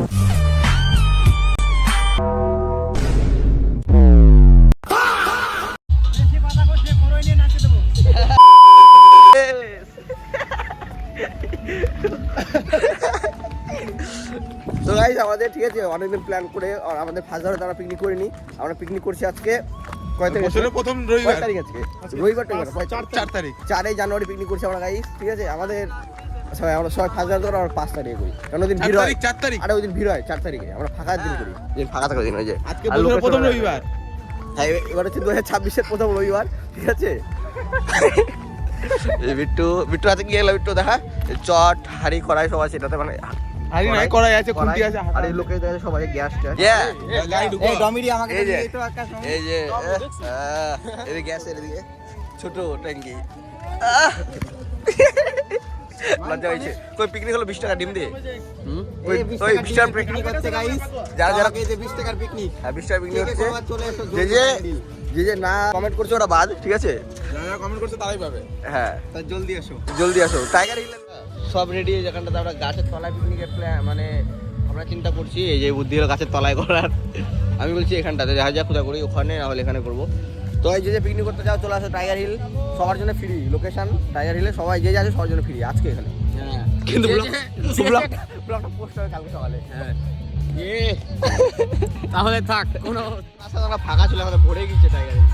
তো গাইস আমাদের ঠিক আছে অনেকদিন প্ল্যান করে আর আমাদের ফার্স্ট ধরে তারা পিকনিক করিনি, আমরা পিকনিক করছি আজকে কয় তারিখ? প্রথম রবিবার তারিখ আজকে রবিবার 4 তারিখ 4 জানুয়ারি পিকনিক করছি আমরা গাইস, ঠিক আছে। আমাদের আমরা সবাই ফার্স্ট ধরে আমরা 5 তারিখে করি, কারণ ওই দিন ভিড় হয় 4 তারিখ আর ওই দিন ভিড় হয় 4 তারিখে, আমরা ফাঁকা দিন করি, দিন ফাঁকা থাকার দিন। ওই যে আজকে প্রথম রবিবার, হ্যাঁ এবার হচ্ছে 2026-এর প্রথম রবিবার, ঠিক আছে। বিট্টু আছে কি এলো বিট্টু দেখা চট হাড়ি কড়াই সব আছে এটাতে, মানে হাড়ি নাই কড়াই আছে, খুন্তি আছে, আর এই লোকে দেখে সবাই গ্যাসটা এই ডমিরি আমাকে এই যে এই যে এই গ্যাস এর দিকে ছোট ট্যাঙ্কি লজ্জা হয়েছে। কই পিকনিক হলো 20 টাকা ডিম দিয়ে, ওই 20 টাকার পিকনিক হচ্ছে গাইস, যারা এই যে 20 টাকার পিকনিক, হ্যাঁ 20 টাকার পিকনিক হচ্ছে। যে না কমেন্ট করছে ওরা বাদ, ঠিক আছে, যারা কমেন্ট করছে তারাই পাবে। হ্যাঁ তাই জলদি আসো টাইগার হিল সব রেডি। যেখানটাতে আমরা গাছের তলায় পিকনিকের প্ল্যান মানে আমরা চিন্তা করছি, এই যে বুদ্ধি হলো গাছের তলায় করার। আমি বলছি এখানটাতে দেখা যাক কোথায় করি, ওখানে না হলে এখানে করবো। তো এই যে পিকনিক করতে যাও চলে আসো টাইগার হিল, সবার জন্য ফ্রি লোকেশন টাইগার হিলে, সবাই যে যাচ্ছে সবার জন্য ফ্রি আজকে এখানে। কিন্তু ব্লগটা পোস্ট হবে কালকে সকালে। হ্যাঁ তাহলে থাক, কোনো আমরা ফাঁকা ছিল, আমাদের ভরে গিয়েছে টাইগার হিল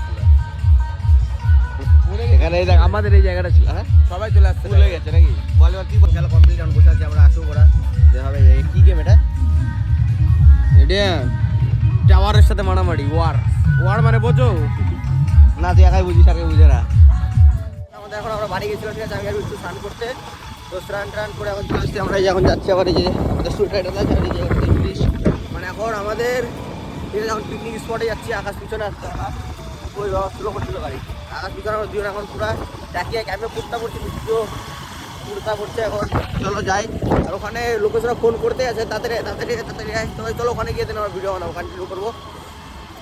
এখানে। এই দেখ আমাদের এই জায়গাটা ছিল, হ্যাঁ সবাই চলে আসছে, ভুলে গেছে নাকি? বল এবার কি খেলা কমপ্লিট, এখন বসে আছি আমরা, আসো ওরা হবে। কি গেম এটা? এটা টাওয়ারের সাথে মারামারি, ওয়ার মানে বোঝো না, তুই একাই বুঝিস, আগে বুঝে না। আমাদের এখন আমরা বাড়ি গেছিলাম, ঠিক আছে, আমি একটু স্নান করতে, তো স্নান করে এখন চলে আসছি আমরা, এখন যাচ্ছি আবার এই যে আমাদের স্টুড রাইডার আছে, আর এই যে ইংলিশ, মানে এখন আমাদের এখন পিকনিক স্পটে যাচ্ছি। আকাশ পিছনে আসছে, ওই বাবা স্লো করছিল গাড়ি, আকাশ পিছনে আমার দুজন এখন পুরো ডাকিয়ে ক্যাম্পে কুর্তা পড়ছে, কুর্তা পড়ছে। এখন চলো যাই, আর ওখানে লোকেশনে ফোন করতে আছে, তাড়াতাড়ি তো চলো ওখানে গিয়ে দেন আমার ভিডিও বানাবো, কন্টিনিউ করবো।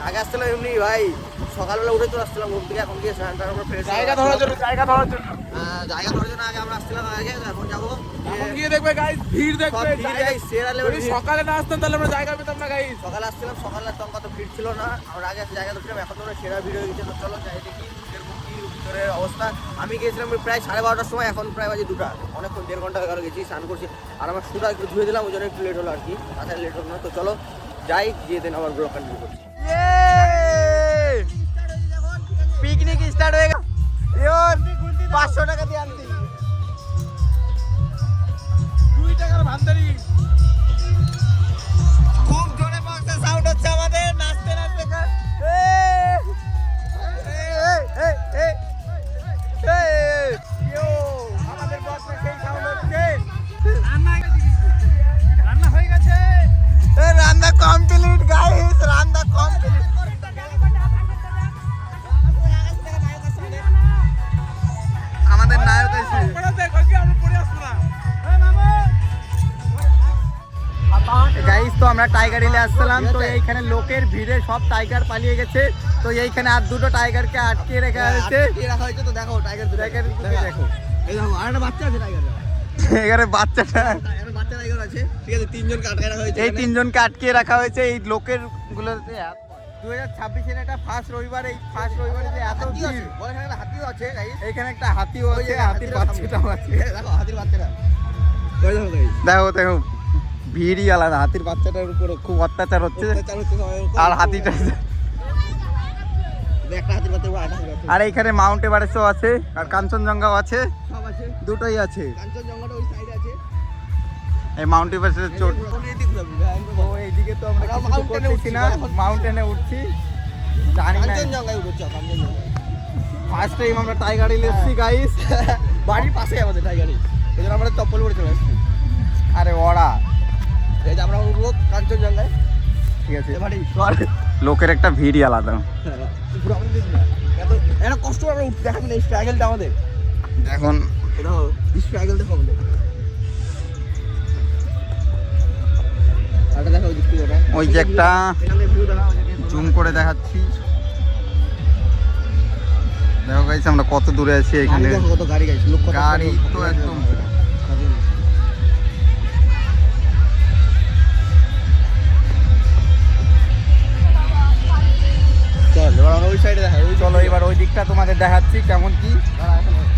আগে আসছিলাম এমনি ভাই, সকালবেলা উঠে চলে আসছিলাম ঘুম থেকে, এখন গিয়ে স্নান আমরা ফ্রেশ জায়গা ধরার জন্য আগে আমরা আসছিলাম আগে, এখন যাবো গিয়ে দেখবে গাইস, ভিড় দেখবে গাইস, সেরা লেভেল। সকালে না আসতাম তাহলে আমরা জায়গা পেতাম না গাইস। সকালে আসছিলাম, সকালে তখন কত ভিড় ছিল না, আমরা আগে জায়গা ধরছিলাম, এখন তো সেরা ভিড় হয়ে গেছে। তো চলো যাই দেখি ভিতরের অবস্থা। আমি গিয়েছিলাম প্রায় 12:30টার সময়, এখন প্রায় বাজে 2টা, অনেকক্ষণ 1.5 ঘন্টা আগে গেছি, স্নান করছি, আর আমার শুধু একটু ধুয়ে দিলাম, ওই জন্য একটু লেট হলো আর কি, তাছাড়া লেট হলো না। তো চলো যাই, গিয়ে দেন আমার ব্লগ কন্টিনিউ করছি। পিকনিক স্টার্ট হয়ে গেল, 500 টাকা দিয়ে আনছি, 2 টাকার ভান্ডারি। খুব জোরে বক্সে সাউন্ড হচ্ছে আমাদের, নাচতে আমাদের বক্সে সেই সাউন্ড হচ্ছে। রান্না হয়ে গেছে, রান্না কমপ্লিট গাইস, রান্না কমপ্লিট। আমাদের নায়ক আছে গাইস। তো আমরা টাইগার হিলে আসছিলাম, তো এইখানে লোকের ভিড়ে সব টাইগার পালিয়ে গেছে, তো এইখানে আর দুটো টাইগারকে আটকে রাখা হয়েছে। তো দেখো টাইগার দেখো, এই দেখো আরেকটা বাচ্চা আছে টাইগার, এখানে বাচ্চাটা বাচ্চা টাইগার আছে, ঠিক আছে। 3জনকে আটকে রাখা হয়েছে, এই 3জনকে আটকে রাখা হয়েছে এই লোকের গুলোতে। 2026-এর এটা ফার্স্ট রবিবার, এই ফার্স্ট রবিবারে যে এত ভিড়, হাতিও আছে এইখানে, একটা হাতিও আছে, হাতির বাচ্চাটাও আছে, দেখো হাতির বাচ্চাটা, দেখো ভিড়ই আলাদা, হাতির বাচ্চাটার উপর খুব অত্যাচার হচ্ছে, আর হাতিটা আর এইখানে মাউন্ট এভারেস্টও আছে, আর কাঞ্চনজঙ্ঘাও আছে, দুটোই আছে। এই মাউন্ট এভারেস্টের চোট, এইদিকে তো আমরা করতেছি না, মাউন্টেনে উঠছি, জানি না ফার্স্ট টাইম আমরা টাইগার হিল এসেছি গাইস, বাড়ির পাশে আমাদের টাইগার হিল, এই জন্য আমরা চপ্পল পরে চলে আসছি। আরে ওরা এই যে আমরা উঠবো কাঞ্চনজঙ্ঘায়, ঠিক আছে। লোকের একটা ভিড়ই আলাদা, এত কষ্ট আমরা উঠতে, দেখাবো না স্ট্রাগলটা আমাদের, এখন স্ট্রাগল দেখো আমাদের। ওই যে একটা জুম করে দেখাচ্ছি, দেখো গাইস আমরা কত দূরে আছি, এখানে কত গাড়ি গাড়ি তো একদম দেখাচ্ছি কেমন কি।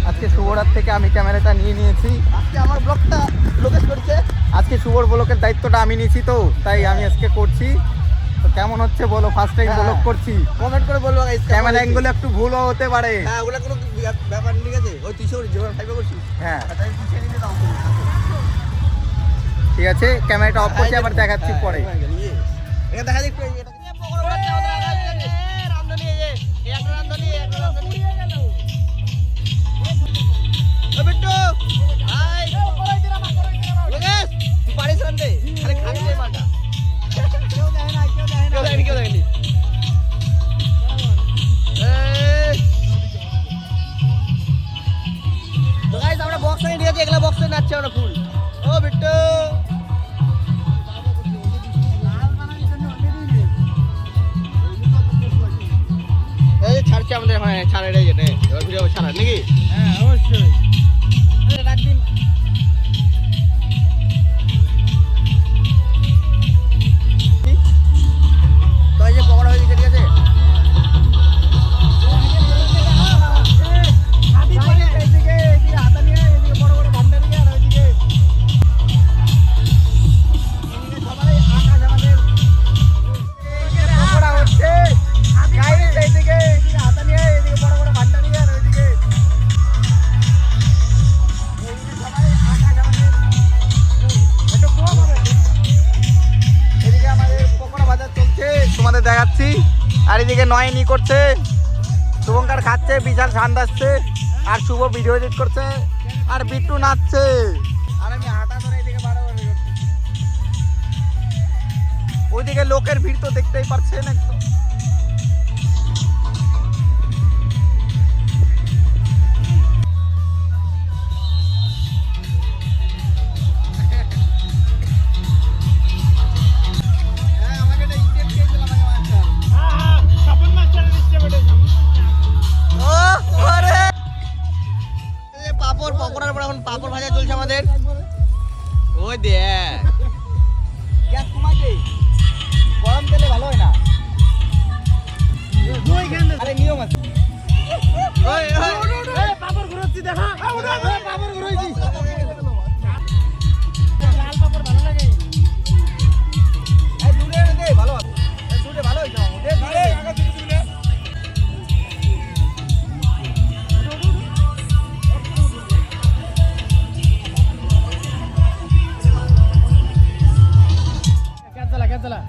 আজকে শুভরাত থেকে আমি ক্যামেরাটা নিয়ে নিয়েছি। আজকে আমার ব্লগটা লোকেশ করছে। আজকে শুভর ব্লকের দায়িত্বটা আমি নিয়েছি, তো তাই আমি আজকে করছি। তো কেমন হচ্ছে বলো, ফার্স্ট টাইম ব্লগ করছি। কমেন্ট করে বলবো গাইস, ক্যামেরা অ্যাঙ্গেল একটু ভুলও হতে পারে। হ্যাঁ ওগুলা কোনো ব্যাপার নেই, ঠিক আছে। ওই তুই যেভাবে ফাইভে করছিস, হ্যাঁ তাই পিছিয়ে নিয়ে দাও। ঠিক আছে, ক্যামেরাটা অফ করছি, আবার দেখাচ্ছি পরে। এটা দেখা দেখতে এটা পকোড়া বাচ্চা আমাদের রাঁধুনি এই যে একটা রাঁধুনি ও বিট্টু হাই লোকেশ, তুই পারিস রাঁধতে, খালি খাবি এই মালটা। কেউ দেখেনি তো গাইস, আমরা বক্স নিয়ে নিয়েছি, এগুলা বক্সে নাচছে আমরা ফুল। ও বিট্টু এই ছাড়ছে আমাদের, হ্যাঁ ছাড়, এটাই যেটা এবার ভিডিও ছাড়া নাকি? হ্যাঁ অবশ্যই। রাখদিন তো এই যে পকোড়া হয়ে গেছে, ঠিক আছে। তোমাদের দেখাচ্ছি। আর এদিকে নয়নি করছে, শুভঙ্কর খাচ্ছে, বিশাল সান্দাচ্ছে, আর শুভ ভিডিও এডিট করছে, আর বিট্টু নাচছে। আর আমি হাঁটা ধরে এদিকে বাড়াবাড়ি করছি। ওইদিকে লোকের ভিড় তো দেখতেই পাচ্ছেন একদম। পাপড় পকোড়ার পর এখন পাপড় ভাজা চলছে আমাদের। ওই দেখ গ্যাস কমাই দে, গরম তেলে ভালো হয় না। আরে নিয়ম আছে। ওই ওই পাপড় ঘুরাচ্ছি দেখা, পাপড় ঘুরাইছি। লাল পাপড় ভালো লাগে। এই দূরে এনে দে, ভালো হবে। এই দূরে ভালো হইছে। দে দূরে আগা দিকে দিলে গ্যাস জ্বালা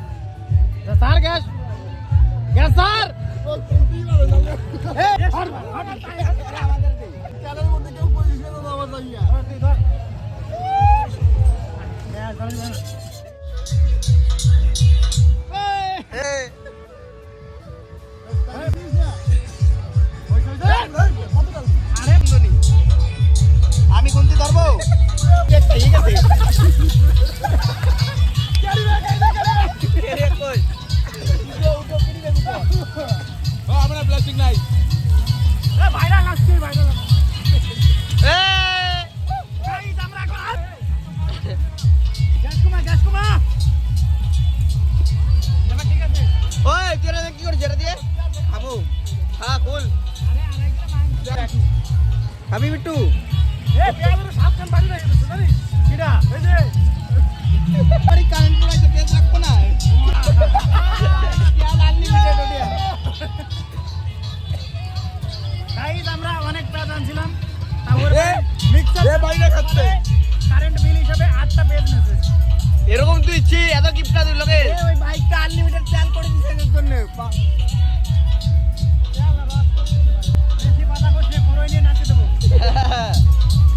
স্যার, গ্যাস গ্যাস স্যার। আমি কোনটি ধরবো? ঠিক আছে। আমরা প্লাস্টিক নাই। ভাইরাল আসছে, ভাইরাল গ্যাস কমা। ঠিক আছে। ওই তেরা কি করে যেটা দিয়ে খাবো? হ্যাঁ কুল খাবি বিট্টু? সাবধান বাড়ি না জানিস কিরা এই যে বাড়ি কারেন্ট পুরাইতে পেজ রাখবো না। গাইস আমরা অনেক পেজ আনছিলাম, তারপরে মিক্সার বাইরে খাচ্ছে কারেন্ট বিল হিসাবে 8টা পেজ নেছে। এরকম তুই ইচ্ছি এত গিফটটা দিল লোকে। ওই বাইকটা আনলিমিটেড চাল করে দিছে এর জন্য। বেশি পাতা করছে করই নিয়ে নাচতে দেবো।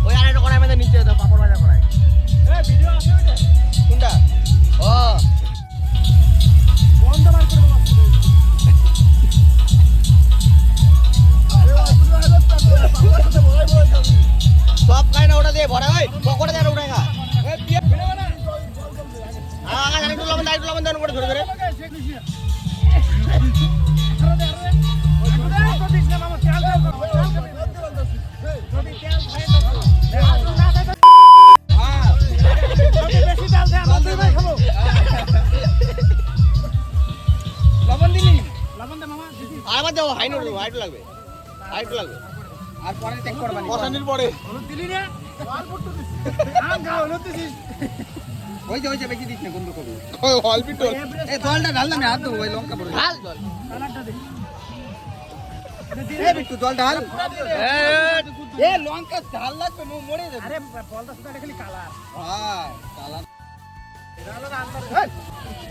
ওই আরেকটা কড়াই মধ্যে নিচে দাও, পাপড় ভাজা কড়াই। এই ভিডিও আছে ওইটা কোনটা? ও বন্ধ বার করে দেবো। সব খাই না, ওটা দিয়ে ভরা হয় পকোড়া দেয় ওটা খা। একটু লবণ দেন করে ধরে ধরে। লবণ দিলি? লবণ দে মামা। আর বাদ দাও, হাই নোট হাইট লাগবে। আরেকটু লাগবে আর পরে চেক করবা কষানির পরে হলুদ দিলি রে অল্প একটু দিস আম গা হলুদ দিস ওই যে বেশি দিস না গন্ধ করবে ওই অল্প একটু এই জলটা ঢাল না আমি হাত দেবো ওই লঙ্কা পড়বে ঢাল জল কালারটা দে এই বিট্টু জল ঢাল এ এ লঙ্কা ঝাল লাগবে মরে যাবে আরে বলটা শুধু এটা খালি কালার হ্যাঁ চালা এটা হলো আন্দার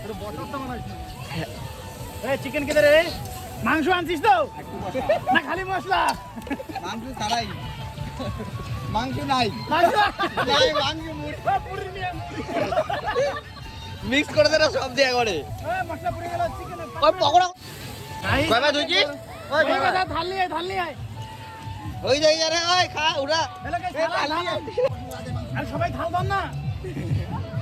পুরো বটল তো মনে হচ্ছে এই চিকেন কেটে রে মাংস আনছিস তো না খালি মশলা মাংস ছাড়াই মাংস নাই মাংস নাই মাংস মুড়ি ও পুরি নিয়ে মিক্স করে দে না সব দিয়ে করে এই মশলা পুরি গেল চিকেন ওই পকোড়া ভাই কয়বার ধুইছিস ওই কথা ঢাললি আয় ওই যাই রে ওই খা উড়া হ্যালো গাইস আর সবাই থাল দাও না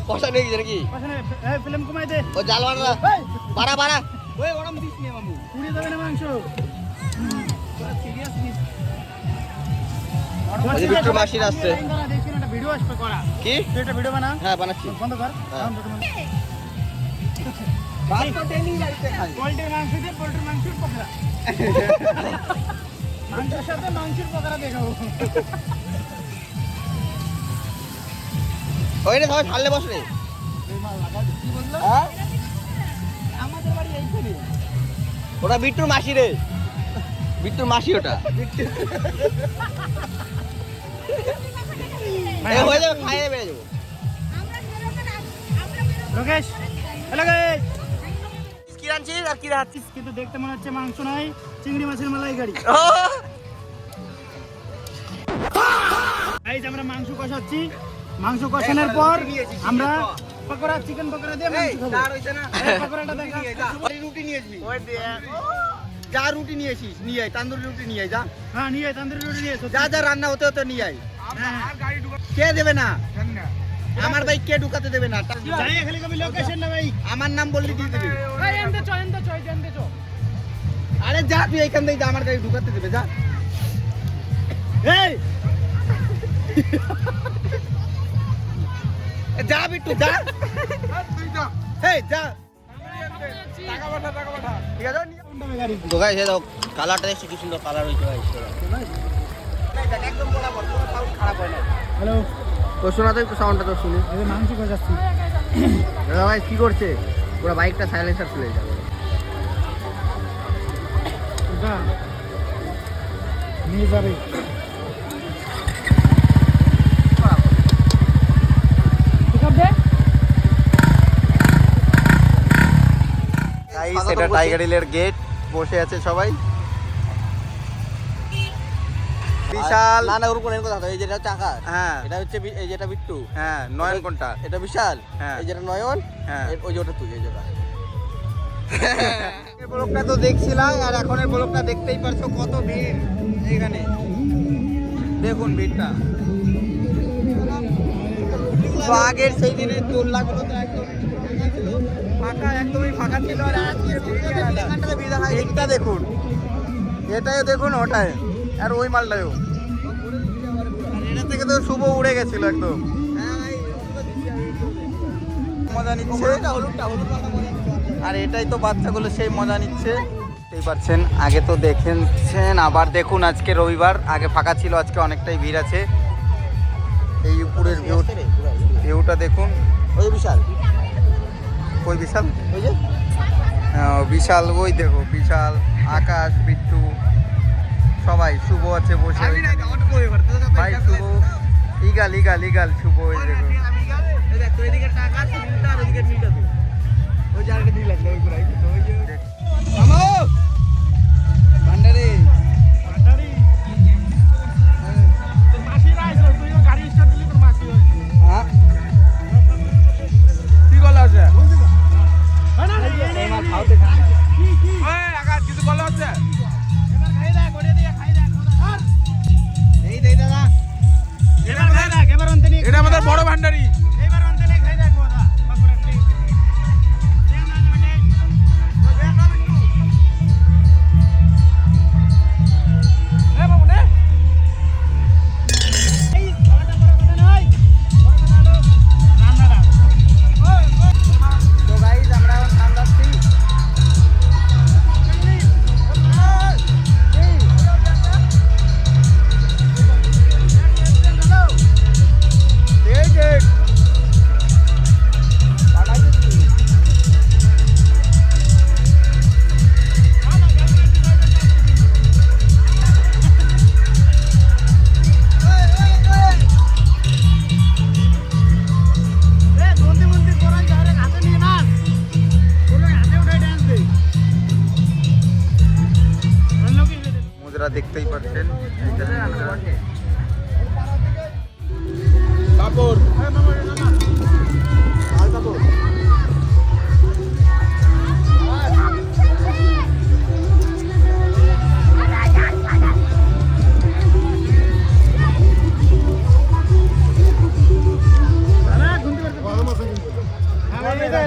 কষা নেই নাকি পাশে এই ফিল্ম কমাই দে ও জাল বাড়া এই বাড়া বাড়া ওই গরম দিস নে মামু পুড়ে যাবে না মাংস সিরিয়াস নিস ওই যে বিট্টু মাসির আসছে। দেখি না একটা ভিডিও আসবে করা কি তুই একটা ভিডিও বানা হ্যাঁ বানাচ্ছি বন্ধ কর হ্যাঁ। ভাত তো ট্রেনিং লাগতে খাই পোল্ট্রির মাংস দিয়ে পোল্ট্রির মাংসের পকোড়া মাংসের সাথে মাংসের পকোড়া দেখাবো ওই রে সবাই ঢাললে বস রে কি বললো হ্যাঁ আমাদের বাড়ি এইখানে ওটা বিট্টুর মাসি রে বিট্টুর মাসি ওটা এ হয়ে যাবে খাইয়ে বেড়ে যাবো লোকেশ হ্যালো গাইস কি রাঁধছিস আর কি রাঁধছিস কিন্তু দেখতে মনে হচ্ছে মাংস নয় চিংড়ি মাছের মালাইকারি গাইস আমরা মাংস কষাচ্ছি মাংস কষানোর পর আমরা পকোড়া চিকেন পকোড়া দিয়ে মাংস খাবো তার হইছে না এই পকোড়াটা দেখা রুটি নিয়ে আসবি ওই দিয়ে যা রুটি নিয়ে আসিস নিয়ে আয় তান্দুরি রুটি নিয়ে আয় যা হ্যাঁ নিয়ে আয়, তান্দুরি রুটি নিয়ে এসো। যা যা রান্না হতে হতে নিয়ে আয় হ্যাঁ, কে দেবে না আমার ভাই কে ঢুকাতে দেবে না যাই খালি কবি লোকেশন না ভাই আমার নাম বললি দিয়ে দেবে এই এন্ডে চো আরে যা তুই এইখান থেকে যা, আমার গাড়ি ঢুকাতে দেবে যা এই এ, যা বিট্টু যা এই যা ঠিক আছে গাড়ি তো গাইস এই দাও কালারটা দেখছি কি সুন্দর কালার হইছে গাইস একদম বরাবর কোনো সাউন্ড খারাপ হয় না হ্যালো তো শোনা তো একটু সাউন্ডটা তো শুনি এই যে মাংস কষাচ্ছি দাদা ভাই কি করছে পুরো বাইকটা সাইলেন্সার খুলে যাবে যা নিয়ে যাবে পিকআপ দে গাইস এটা টাইগার হিলের গেট বসে আছে সবাই বিশাল না না ওর কোন কথা এই যেটা চাকা হ্যাঁ এটা হচ্ছে এই যেটা বিট্টু হ্যাঁ নয়ন কোনটা এটা বিশাল হ্যাঁ। এই যেটা নয়ন হ্যাঁ। ওই যে ওটা তুই এই যেটা এই ব্লগটা তো দেখছিলাম আর এখন এই ব্লগটা দেখতেই পারছো কত ভিড় এখানে দেখুন ভিড়টা তো আগের সেই দিনের দোলনাগুলো তো একদম ফাঁকা একদমই ফাঁকা ছিল আর আজকে এইটা দেখুন এটাই দেখুন ওটাই আর ওই মালটাও আর এটা থেকে তো শুভ উড়ে গেছিল একদম মজা নিচ্ছে আর এটাই তো বাচ্চাগুলো সেই মজা নিচ্ছে বুঝতেই পারছেন আগে তো দেখেছেন আবার দেখুন আজকে রবিবার আগে ফাঁকা ছিল আজকে অনেকটাই ভিড় আছে এই উপরের ভিউটা দেখুন ওই বিশাল ওই বিশাল ওই যে বিশাল ওই দেখো বিশাল আকাশ বিট্টু সবাই শুভ আছে বসে ভাই শুভ ইগাল ইগাল ইগাল শুভ ওই দেখো ভান্ডারে গাড়ি তোর মাসি রাইছো তুইও গাড়ি স্টার্ট দিলি তোর মাসি হয় হ্যাঁ কি বলা আছে না না এই মাল খাওতে কি এই আকাশ কিছু বলা হচ্ছে এবার খাই দে গড়ে দিয়ে খাই দে আর এই দেই দাদা এবার খাই দে এবার অন্তে নিয়ে এটা আমাদের বড় ভান্ডারি এবার অন্তে নিয়ে খাই দে কথা পাকড়াটি দেখতেই পাচ্ছেন এখানে আমরা পাপড়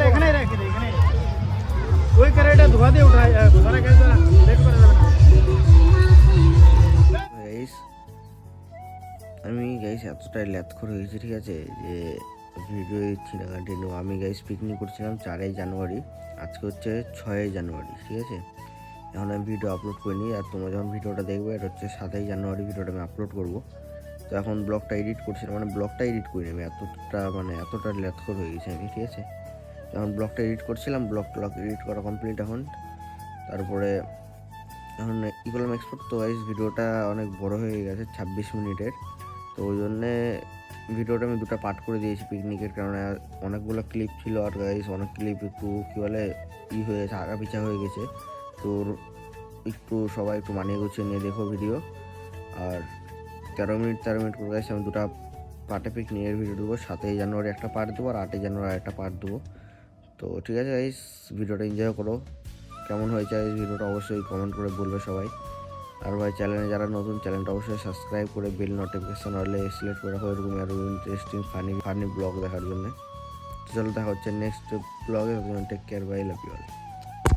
এখানে রাখি এখানে ওই ক্যারেটটা ধোয়া দিয়ে উঠায় ধরা গেছে লেট করা যাবে না গাইস আমি গাইস এতটাই ল্যাথখোর হয়েছি ঠিক আছে যে ভিডিও দিচ্ছি না কন্টিনিউ। আমি গাইস পিকনিক করছিলাম 4ই জানুয়ারি, আজকে হচ্ছে 6ই জানুয়ারি ঠিক আছে। এখন আমি ভিডিও আপলোড করিনি, আর তোমরা যখন ভিডিওটা দেখবে এটা হচ্ছে 7ই জানুয়ারি ভিডিওটা আমি আপলোড করবো। তো এখন ব্লগটা এডিট করছিলাম, মানে ব্লগটা এডিট করিনি আমি, এতটা ল্যাথখোর হয়ে গেছি আমি ঠিক আছে। এখন ব্লগটা এডিট করছিলাম, ব্লগ এডিট করা কমপ্লিট এখন। তারপরে এখন ই করলাম এক্সপোর্ট। তো গাইস ভিডিওটা অনেক বড় হয়ে গেছে 26 মিনিটের, তো ওই জন্যে ভিডিওটা আমি দুটো পার্ট করে দিয়েছি পিকনিকের কারণে। অনেকগুলো ক্লিপ ছিল আর গাইস অনেক ক্লিপ একটু কী বলে হয়ে গেছে, আগা পিছা হয়ে গেছে। তো একটু সবাই একটু মানিয়ে গুছিয়ে নিয়ে দেখো ভিডিও। আর 13 মিনিট করে গাইস আমি দুটো পার্টে পিকনিকের ভিডিও দেবো। 7ই জানুয়ারি একটা পার্ট দেবো আর 8ই জানুয়ারি একটা পার্ট দেবো। তো ঠিক আছে গাইস, ভিডিওটা এনজয় করো। কেমন হয়েছে এই ভিডিওটা অবশ্যই কমেন্ট করে বলবে সবাই। আর ভাই চ্যানেলে যারা নতুন, চ্যানেলটা অবশ্যই সাবস্ক্রাইব করে বেল নোটিফিকেশন হলে সিলেক্ট করে রাখো এরকম আরও ইন্টারেস্টিং ফানি ব্লগ দেখার জন্য। চলো দেখা হচ্ছে নেক্সট ব্লগে। Take care, bye, love you all.